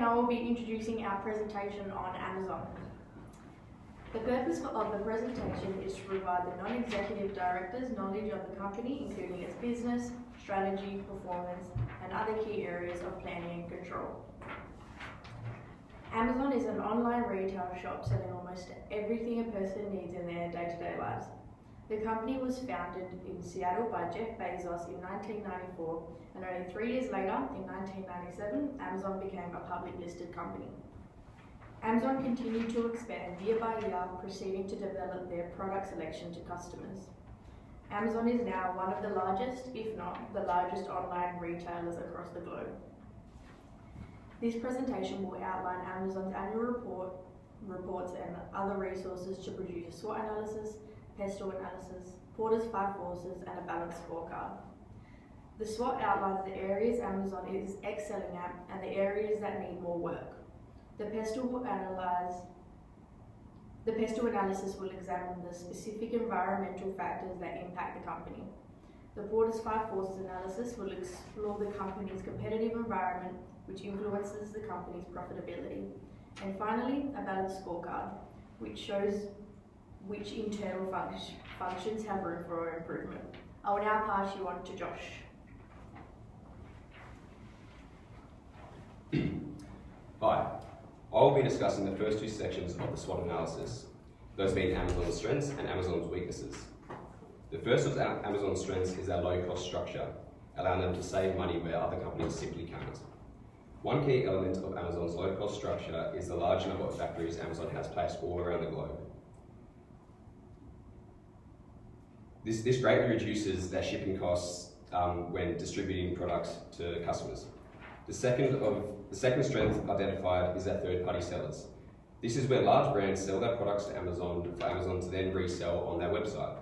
and I will be introducing our presentation on Amazon. The purpose of the presentation is to provide the non-executive directors knowledge of the company, including its business, strategy, performance, and other key areas of planning and control. Amazon is an online retail shop selling almost everything a person needs in their day-to-day lives. The company was founded in Seattle by Jeff Bezos in 1994, and only 3 years later, in 1997, Amazon became a public listed company. Amazon continued to expand year by year, proceeding to develop their product selection to customers. Amazon is now one of the largest, if not the largest, online retailers across the globe. This presentation will outline Amazon's annual reports and other resources to produce a SWOT analysis, pestle analysis, Porter's 5 forces, and a balanced scorecard. The SWOT outlines the areas Amazon is excelling at and the areas that need more work. The pestle analysis will examine the specific environmental factors that impact the company. The Porter's 5 forces analysis will explore the company's competitive environment, which influences the company's profitability. And finally, a balanced scorecard, which shows which internal functions have room for improvement. I will now pass you on to Josh. Hi, I will be discussing the first 2 sections of the SWOT analysis, those being Amazon's strengths and Amazon's weaknesses. The first of Amazon's strengths is our low-cost structure, allowing them to save money where other companies simply can't. One key element of Amazon's low-cost structure is the large number of factories Amazon has placed all around the globe. This greatly reduces their shipping costs when distributing products to customers. The second strength identified is our third-party sellers. This is where large brands sell their products to Amazon for Amazon to then resell on their website.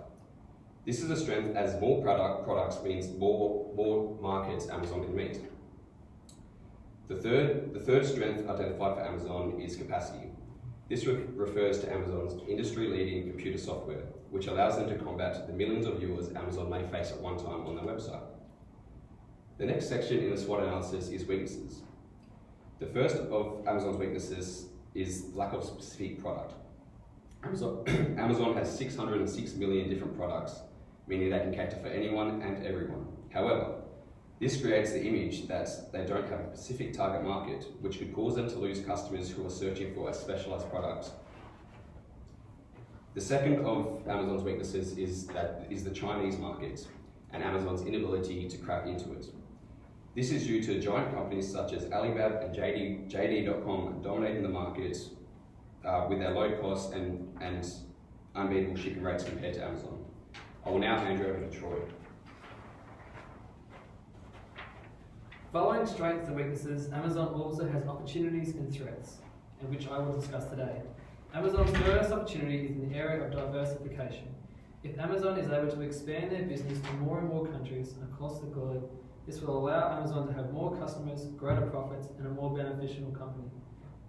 This is a strength as more products means more markets Amazon can meet. The third strength identified for Amazon is capacity. This refers to Amazon's industry-leading computer software, which allows them to combat the millions of viewers Amazon may face at one time on their website. The next section in the SWOT analysis is weaknesses. The first of Amazon's weaknesses is lack of specific product. Amazon has 606 million different products, meaning they can cater for anyone and everyone. However, this creates the image that they don't have a specific target market, which could cause them to lose customers who are searching for a specialized product. The second of Amazon's weaknesses is the Chinese market and Amazon's inability to crack into it. This is due to giant companies such as Alibaba and JD.com dominating the market with their low costs and unbeatable shipping rates compared to Amazon. I will now hand you over to Troy. Following strengths and weaknesses, Amazon also has opportunities and threats, and which I will discuss today. Amazon's first opportunity is in the area of diversification. If Amazon is able to expand their business to more and more countries across the globe, this will allow Amazon to have more customers, greater profits, and a more beneficial company.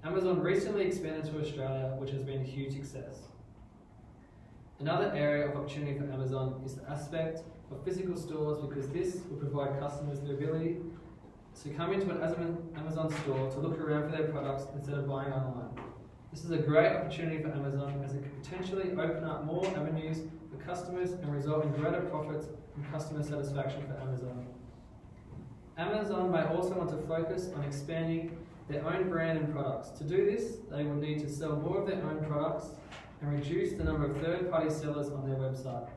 Amazon recently expanded to Australia, which has been a huge success. Another area of opportunity for Amazon is the aspect of physical stores, because this will provide customers the ability to come into an Amazon store to look around for their products instead of buying online. This is a great opportunity for Amazon, as it could potentially open up more avenues for customers and result in greater profits and customer satisfaction for Amazon. Amazon may also want to focus on expanding their own brand and products. To do this, they will need to sell more of their own products and reduce the number of third-party sellers on their website.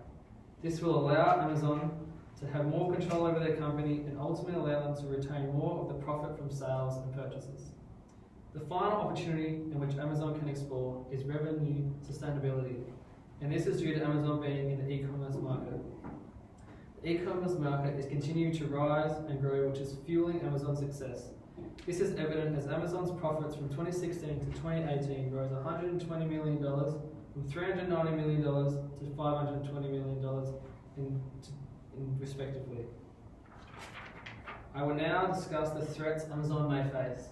This will allow Amazon to have more control over their company and ultimately allow them to retain more of the profit from sales and purchases. The final opportunity in which Amazon can explore is revenue sustainability, and this is due to Amazon being in the e-commerce market. The e-commerce market is continuing to rise and grow, which is fueling Amazon's success. This is evident as Amazon's profits from 2016 to 2018 rose $120 million, from $390 million to $520 million respectively. I will now discuss the threats Amazon may face.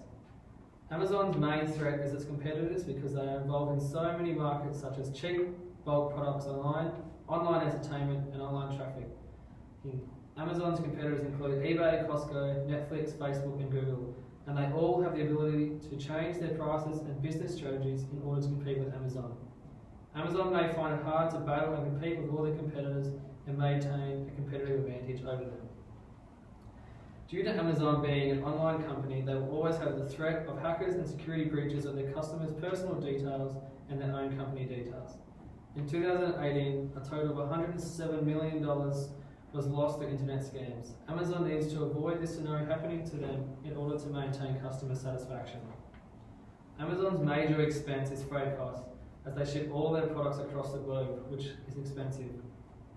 Amazon's main threat is its competitors, because they are involved in so many markets such as cheap, bulk products online, online entertainment, and online traffic. Amazon's competitors include eBay, Costco, Netflix, Facebook, and Google. and they all have the ability to change their prices and business strategies in order to compete with Amazon. Amazon may find it hard to battle and compete with all their competitors and maintain a competitive advantage over them. Due to Amazon being an online company, they will always have the threat of hackers and security breaches of their customers' personal details and their own company details. In 2018, a total of $107 million was lost through internet scams. Amazon needs to avoid this scenario happening to them in order to maintain customer satisfaction. Amazon's major expense is freight costs, as they ship all their products across the globe, which is expensive.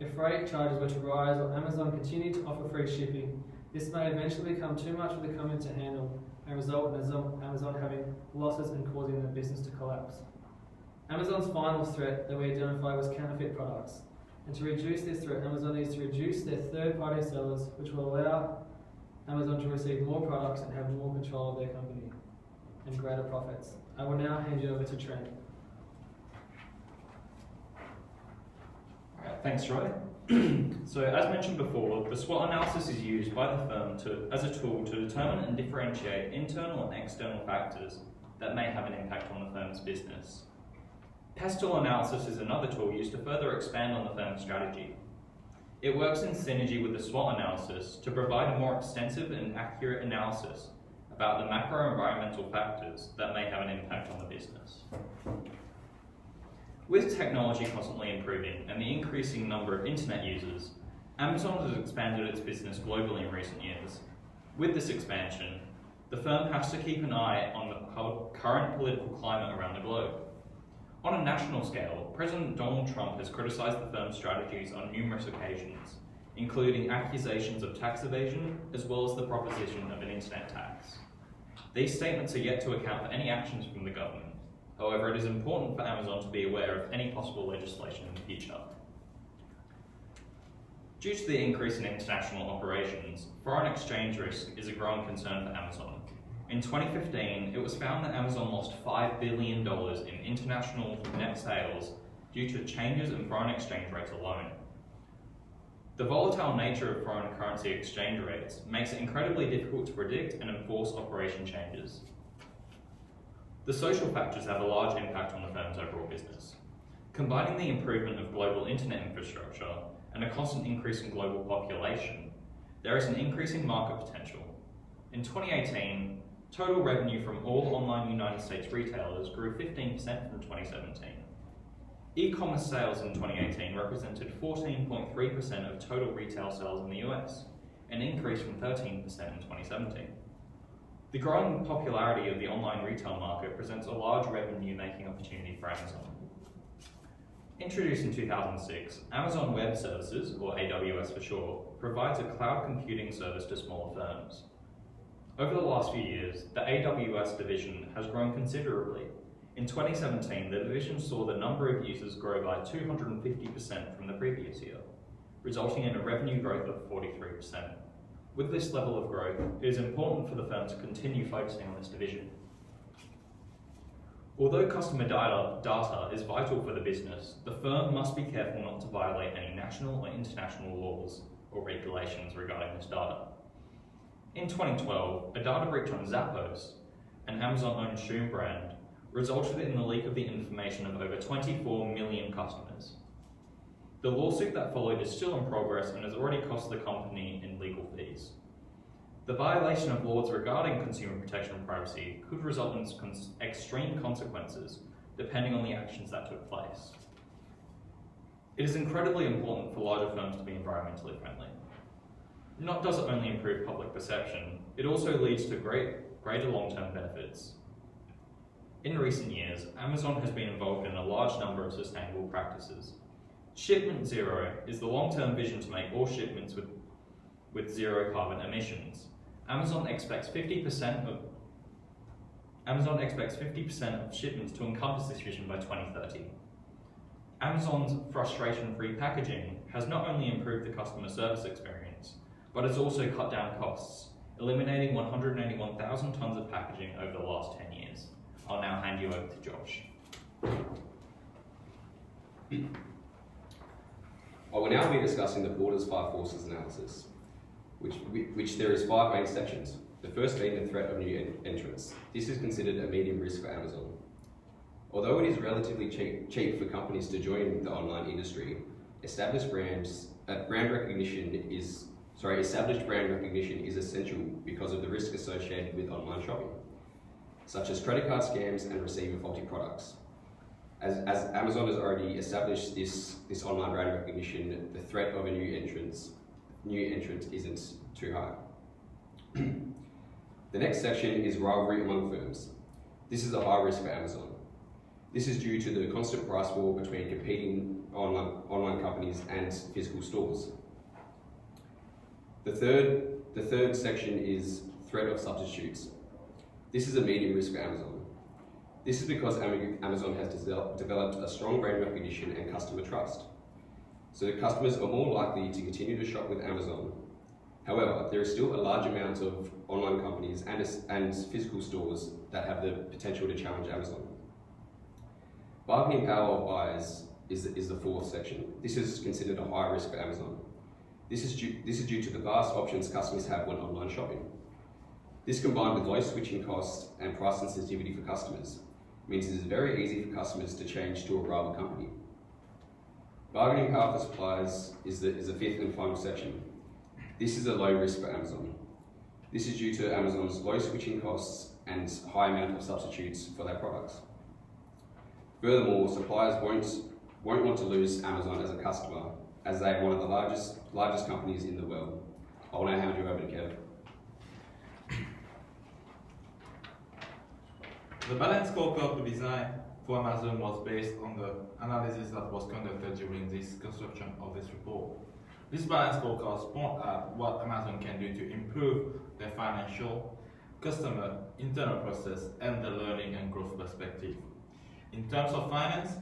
If freight charges were to rise or Amazon continued to offer free shipping, this may eventually become too much for the company to handle and result in Amazon having losses and causing their business to collapse. Amazon's final threat that we identified was counterfeit products. And to reduce this threat, Amazon needs to reduce their third-party sellers, which will allow Amazon to receive more products and have more control of their company and greater profits. I will now hand you over to Trent. Alright, thanks, Troy. So, as mentioned before, the SWOT analysis is used by the firm as a tool to determine and differentiate internal and external factors that may have an impact on the firm's business. Pestle analysis is another tool used to further expand on the firm's strategy. It works in synergy with the SWOT analysis to provide a more extensive and accurate analysis about the macro-environmental factors that may have an impact on the business. With technology constantly improving and the increasing number of internet users, Amazon has expanded its business globally in recent years. With this expansion, the firm has to keep an eye on the current political climate around the globe. On a national scale, President Donald Trump has criticised the firm's strategies on numerous occasions, including accusations of tax evasion, as well as the proposition of an internet tax. These statements are yet to account for any actions from the government. However, it is important for Amazon to be aware of any possible legislation in the future. Due to the increase in international operations, foreign exchange risk is a growing concern for Amazon. In 2015, it was found that Amazon lost $5 billion in international net sales due to changes in foreign exchange rates alone. The volatile nature of foreign currency exchange rates makes it incredibly difficult to predict and enforce operation changes. The social factors have a large impact on the firm's overall business. Combining the improvement of global internet infrastructure and a constant increase in global population, there is an increasing market potential. In 2018, total revenue from all online United States retailers grew 15% from 2017. E-commerce sales in 2018 represented 14.3% of total retail sales in the US, an increase from 13% in 2017. The growing popularity of the online retail market presents a large revenue-making opportunity for Amazon. Introduced in 2006, Amazon Web Services, or AWS for short, provides a cloud computing service to smaller firms. Over the last few years, the AWS division has grown considerably. In 2017, the division saw the number of users grow by 250% from the previous year, resulting in a revenue growth of 43%. With this level of growth, it is important for the firm to continue focusing on this division. Although customer data is vital for the business, the firm must be careful not to violate any national or international laws or regulations regarding this data. In 2012, a data breach on Zappos, an Amazon-owned shoe brand, resulted in the leak of the information of over 24 million customers. The lawsuit that followed is still in progress and has already cost the company in legal fees. The violation of laws regarding consumer protection and privacy could result in extreme consequences depending on the actions that took place. It is incredibly important for larger firms to be environmentally friendly. Not does it only improve public perception, it also leads to greater long-term benefits. In recent years, Amazon has been involved in a large number of sustainable practices. Shipment Zero is the long-term vision to make all shipments with zero carbon emissions. Amazon expects 50% of shipments to encompass this vision by 2030. Amazon's frustration-free packaging has not only improved the customer service experience, but has also cut down costs, eliminating 181,000 tons of packaging over the last 10 years. I'll now hand you over to Josh. I will now be discussing the Borders 5 Forces analysis, which there is 5 main sections. the first being the threat of new entrants. This is considered a medium risk for Amazon. Although it is relatively cheap for companies to join the online industry, established brand recognition is essential because of the risk associated with online shopping, such as credit card scams and receiving faulty products. As Amazon has already established this online brand recognition, the threat of a new entrant isn't too high. The next section is rivalry among firms. This is a high risk for Amazon. This is due to the constant price war between competing online companies and physical stores. The third section is threat of substitutes. This is a medium risk for Amazon. This is because Amazon has developed a strong brand recognition and customer trust. So the customers are more likely to continue to shop with Amazon. However, there is still a large amount of online companies and physical stores that have the potential to challenge Amazon. Bargaining power of buyers is the fourth section. This is considered a high risk for Amazon. This is due to the vast options customers have when online shopping. This, combined with low switching costs and price sensitivity for customers, means it is very easy for customers to change to a rival company. Bargaining power for suppliers is the fifth and final section. This is a low risk for Amazon. This is due to Amazon's low switching costs and high amount of substitutes for their products. Furthermore, suppliers won't want to lose Amazon as a customer, as they are one of the largest companies in the world. I will now hand you over to Kev. The balanced scorecard we designed for Amazon was based on the analysis that was conducted during this construction of this report. This balanced scorecard point at what Amazon can do to improve their financial, customer, internal process, and the learning and growth perspective. In terms of finance,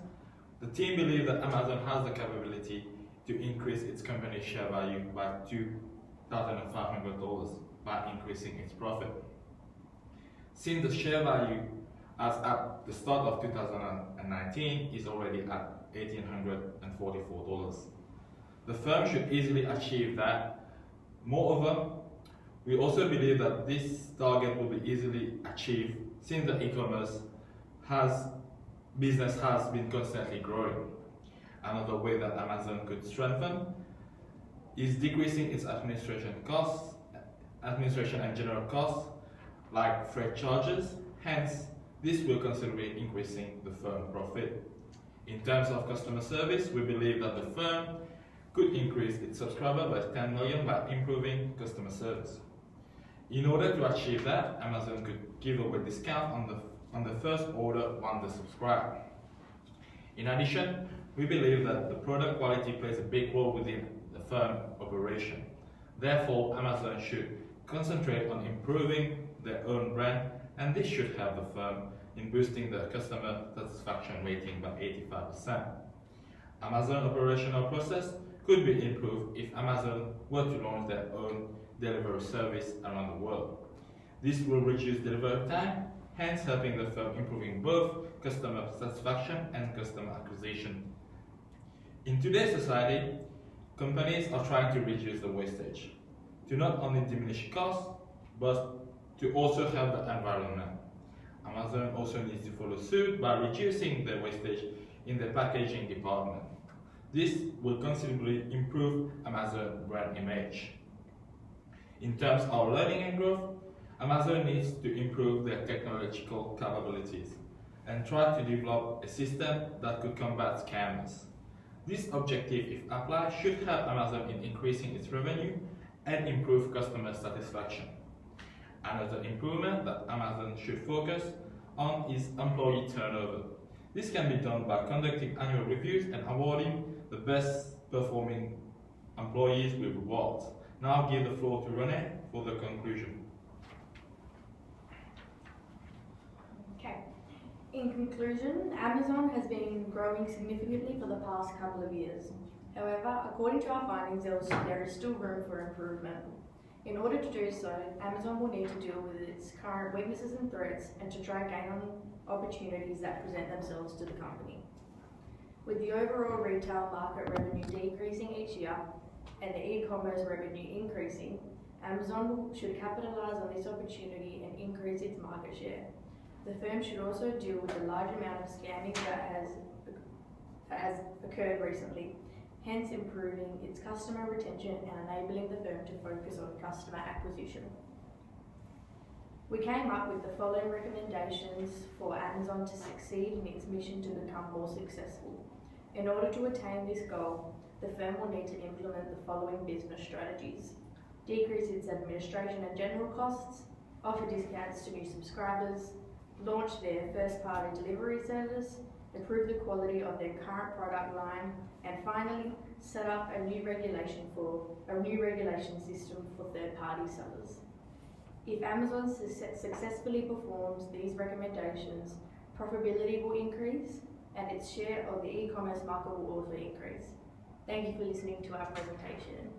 the team believes that Amazon has the capability to increase its company share value by $2,500 by increasing its profit. Since the share value as at the start of 2019 is already at $1,844. The firm should easily achieve that. Moreover, we also believe that this target will be easily achieved since the e-commerce business has been constantly growing. Another way that Amazon could strengthen is decreasing its administration and general costs like freight charges. Hence, this will considerably increasing the firm profit. In terms of customer service, we believe that the firm could increase its subscriber by 10 million by improving customer service. In order to achieve that, Amazon could give away discount on the first order once they subscribe. In addition, we believe that the product quality plays a big role within the firm operation. Therefore, Amazon should concentrate on improving their own brand, and this should help the firm in boosting the customer satisfaction rating by 85%. Amazon operational process could be improved if Amazon were to launch their own delivery service around the world. This will reduce delivery time, hence helping the firm improving both customer satisfaction and customer acquisition. In today's society, companies are trying to reduce the wastage, to not only diminish costs, but to also help the environment. Amazon also needs to follow suit by reducing the wastage in the packaging department. This will considerably improve Amazon brand image. In terms of learning and growth, Amazon needs to improve their technological capabilities and try to develop a system that could combat scammers. This objective, if applied, should help Amazon in increasing its revenue and improve customer satisfaction. Another improvement that Amazon should focus on is employee turnover. This can be done by conducting annual reviews and awarding the best performing employees with rewards. Now I'll give the floor to Renae for the conclusion. Okay. In conclusion, Amazon has been growing significantly for the past couple of years. However, according to our findings, there is still room for improvement. In order to do so, Amazon will need to deal with its current weaknesses and threats and to try and gain on opportunities that present themselves to the company. With the overall retail market revenue decreasing each year and the e-commerce revenue increasing, Amazon should capitalise on this opportunity and increase its market share. The firm should also deal with the large amount of scamming that has occurred recently, hence improving its customer retention and enabling the firm to focus on customer acquisition. We came up with the following recommendations for Amazon to succeed in its mission to become more successful. In order to attain this goal, the firm will need to implement the following business strategies: decrease its administration and general costs, offer discounts to new subscribers, launch their first-party delivery service, improve the quality of their current product line, and finally, set up a new regulation system for third-party sellers. If Amazon successfully performs these recommendations, profitability will increase and its share of the e-commerce market will also increase. Thank you for listening to our presentation.